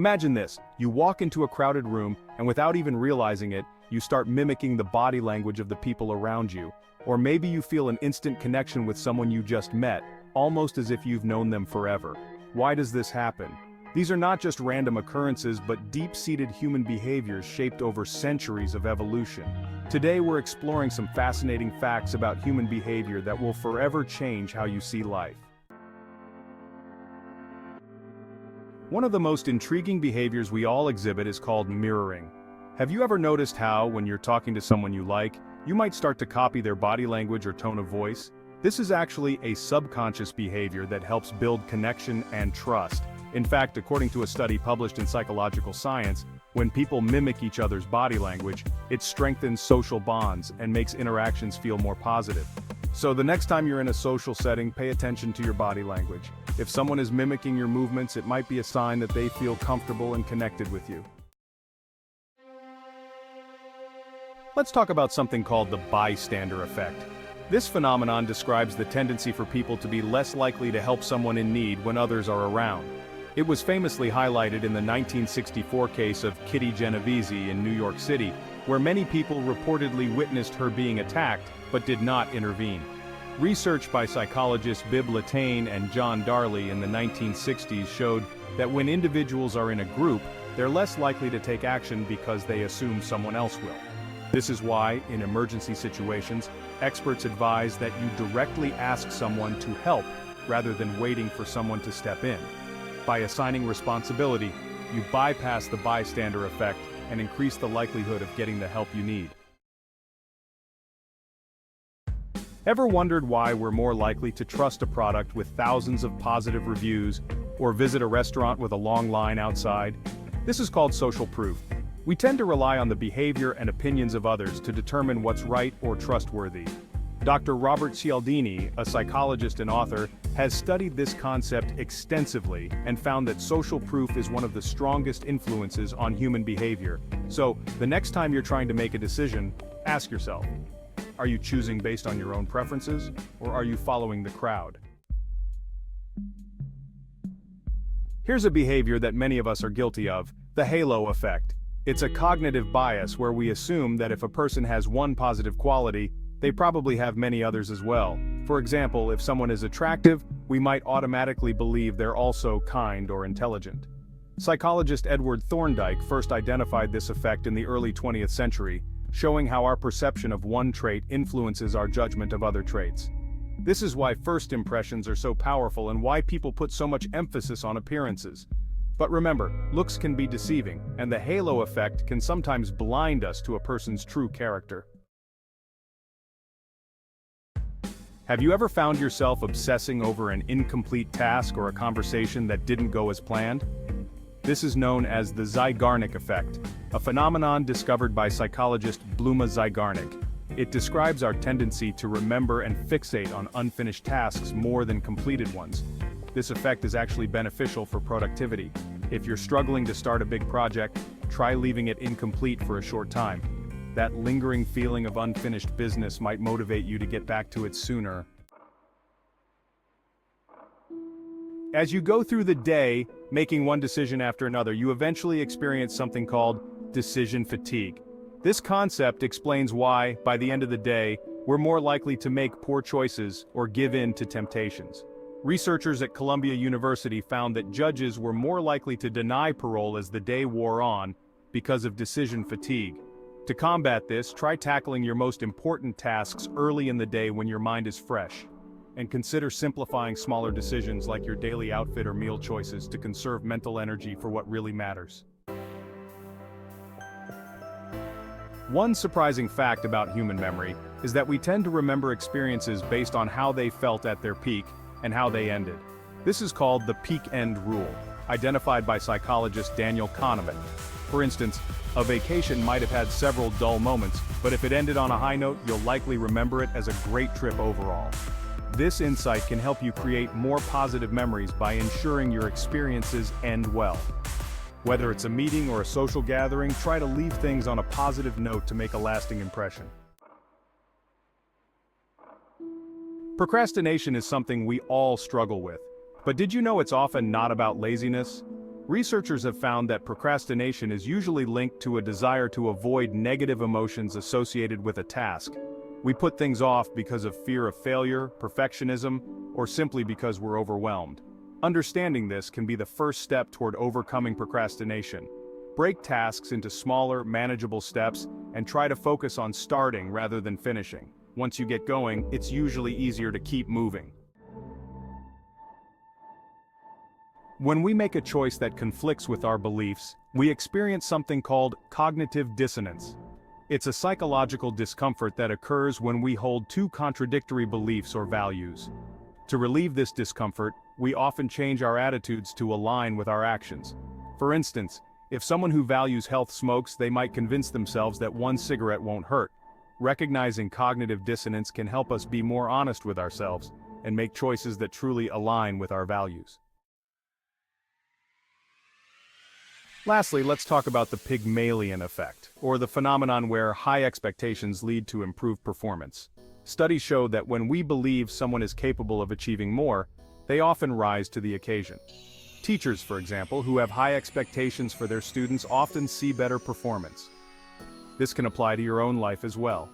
Imagine this, you walk into a crowded room, and without even realizing it, you start mimicking the body language of the people around you. Or maybe you feel an instant connection with someone you just met, almost as if you've known them forever. Why does this happen? These are not just random occurrences but deep-seated human behaviors shaped over centuries of evolution. Today we're exploring some fascinating facts about human behavior that will forever change how you see life. One of the most intriguing behaviors we all exhibit is called mirroring. Have you ever noticed how, when you're talking to someone you like, you might start to copy their body language or tone of voice? This is actually a subconscious behavior that helps build connection and trust. In fact, according to a study published in Psychological Science, when people mimic each other's body language, it strengthens social bonds and makes interactions feel more positive. So the next time you're in a social setting, pay attention to your body language. If someone is mimicking your movements, it might be a sign that they feel comfortable and connected with you. Let's talk about something called the bystander effect. This phenomenon describes the tendency for people to be less likely to help someone in need when others are around. It was famously highlighted in the 1964 case of Kitty Genovese in New York City, where many people reportedly witnessed her being attacked, but did not intervene. Research by psychologists Bibb Latané and John Darley in the 1960s showed that when individuals are in a group, they're less likely to take action because they assume someone else will. This is why, in emergency situations, experts advise that you directly ask someone to help rather than waiting for someone to step in. By assigning responsibility, you bypass the bystander effect and increase the likelihood of getting the help you need. Ever wondered why we're more likely to trust a product with thousands of positive reviews or visit a restaurant with a long line outside? This is called social proof. We tend to rely on the behavior and opinions of others to determine what's right or trustworthy. Dr. Robert Cialdini, a psychologist and author, has studied this concept extensively and found that social proof is one of the strongest influences on human behavior. So, the next time you're trying to make a decision, ask yourself, are you choosing based on your own preferences, or are you following the crowd? Here's a behavior that many of us are guilty of, the halo effect. It's a cognitive bias where we assume that if a person has one positive quality, they probably have many others as well. For example, if someone is attractive, we might automatically believe they're also kind or intelligent. Psychologist Edward Thorndike first identified this effect in the early 20th century, showing how our perception of one trait influences our judgment of other traits. This is why first impressions are so powerful and why people put so much emphasis on appearances. But remember, looks can be deceiving, and the halo effect can sometimes blind us to a person's true character. Have you ever found yourself obsessing over an incomplete task or a conversation that didn't go as planned? This is known as the Zeigarnik effect, a phenomenon discovered by psychologist Bluma Zeigarnik. It describes our tendency to remember and fixate on unfinished tasks more than completed ones. This effect is actually beneficial for productivity. If you're struggling to start a big project, try leaving it incomplete for a short time. That lingering feeling of unfinished business might motivate you to get back to it sooner. As you go through the day, making one decision after another, you eventually experience something called decision fatigue. This concept explains why, by the end of the day, we're more likely to make poor choices or give in to temptations. Researchers at Columbia University found that judges were more likely to deny parole as the day wore on because of decision fatigue. To combat this, try tackling your most important tasks early in the day when your mind is fresh. And consider simplifying smaller decisions like your daily outfit or meal choices to conserve mental energy for what really matters. One surprising fact about human memory is that we tend to remember experiences based on how they felt at their peak and how they ended. This is called the peak-end rule, identified by psychologist Daniel Kahneman. For instance, a vacation might have had several dull moments, but if it ended on a high note, you'll likely remember it as a great trip overall. This insight can help you create more positive memories by ensuring your experiences end well. Whether it's a meeting or a social gathering, try to leave things on a positive note to make a lasting impression. Procrastination is something we all struggle with, but did you know it's often not about laziness? Researchers have found that procrastination is usually linked to a desire to avoid negative emotions associated with a task. We put things off because of fear of failure, perfectionism, or simply because we're overwhelmed. Understanding this can be the first step toward overcoming procrastination. Break tasks into smaller, manageable steps and try to focus on starting rather than finishing. Once you get going, it's usually easier to keep moving. When we make a choice that conflicts with our beliefs, we experience something called cognitive dissonance. It's a psychological discomfort that occurs when we hold two contradictory beliefs or values. To relieve this discomfort, we often change our attitudes to align with our actions. For instance, if someone who values health smokes, they might convince themselves that one cigarette won't hurt. Recognizing cognitive dissonance can help us be more honest with ourselves and make choices that truly align with our values. Lastly, let's talk about the Pygmalion effect, or the phenomenon where high expectations lead to improved performance. Studies show that when we believe someone is capable of achieving more, they often rise to the occasion. Teachers, for example, who have high expectations for their students often see better performance. This can apply to your own life as well.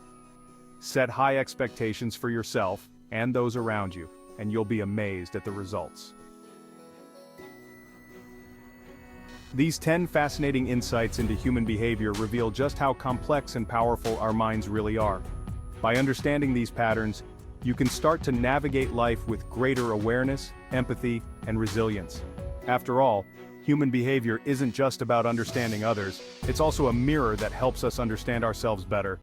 Set high expectations for yourself and those around you, and you'll be amazed at the results. These 10 fascinating insights into human behavior reveal just how complex and powerful our minds really are. By understanding these patterns, you can start to navigate life with greater awareness, empathy, and resilience. After all, human behavior isn't just about understanding others, it's also a mirror that helps us understand ourselves better.